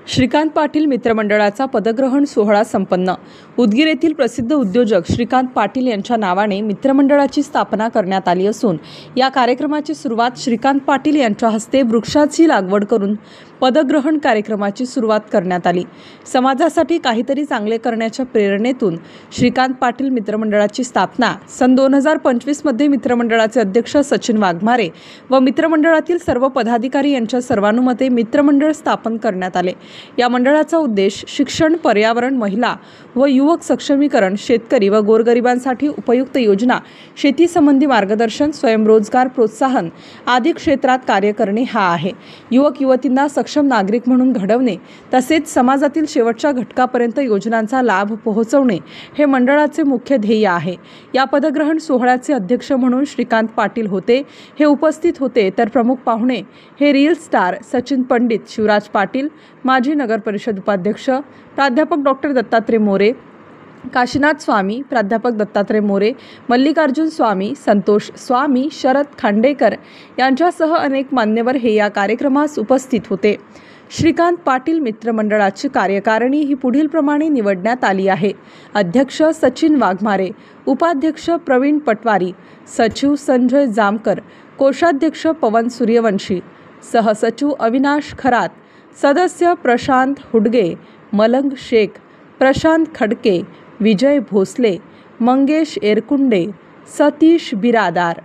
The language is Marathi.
श्रीकांत पाटील मित्रमंडळाचा पदग्रहण सोहळा संपन्न। उदगीर येथील प्रसिद्ध उद्योजक श्रीकांत पाटील यांच्या नावाने मित्रमंडळाची स्थापना करण्यात आली असून या कार्यक्रमाची सुरुवात श्रीकांत पाटील यांच्या हस्ते वृक्षाची लागवड करून पदग्रहण कार्यक्रमाची सुरुवात करण्यात आली। समाजासाठी काहीतरी चांगले करण्याच्या प्रेरणेतून श्रीकांत पाटील मित्रमंडळाची स्थापना सन 2025 मध्ये मित्रमंडळाचे अध्यक्ष सचिन वाघमारे व मित्रमंडळातील सर्व पदाधिकारी यांच्या सर्वानुमते मित्रमंडळ स्थापन करण्यात आले। या मंडळाचा उद्देश शिक्षण, पर्यावरण, महिला व युवक सक्षमीकरण, शेतकरी व गोरगरिबांसाठी उपयुक्त योजना, शेती संबंधी मार्गदर्शन, स्वयंरोजगार प्रोत्साहन आदी क्षेत्रात कार्य करणे हा आहे। युवक युवतींना सक्षम नागरिक म्हणून घडवणे तसेच समाजातील शेवटच्या घटकापर्यंत योजनांचा लाभ पोहोचवणे हे मंडळाचे मुख्य ध्येय आहे। या पदग्रहण सोहळ्याचे अध्यक्ष म्हणून श्रीकांत पाटील होते। हे उपस्थित होते तर प्रमुख पाहुणे हे रील स्टार सचिन पंडित, शिवराज पाटील, माजी नगर परिषद उपाध्यक्ष प्राध्यापक डॉक्टर दत्तात्रय मोरे, काशीनाथ स्वामी, प्राध्यापक दत्तात्रय मोरे, मल्लिकार्जुन स्वामी, संतोष स्वामी, शरद खांडेकर यांच्यासह अनेक मान्यवर हे या कार्यक्रमास उपस्थित होते। श्रीकांत पाटील मित्रमंडळाची कार्यकारिणी ही पुढील प्रमाणे निवडण्यात आली आहे। अध्यक्ष सचिन वाघमारे, उपाध्यक्ष प्रवीण पटवारी, सचिव संजय जामकर, कोषाध्यक्ष पवन सूर्यवंशी, सहसचिव अविनाश खरात, सदस्य प्रशांत हुडगे, मलंग शेख, प्रशांत खडके, विजय भोसले, मंगेश एरकुंडे, सतीश बिरादार।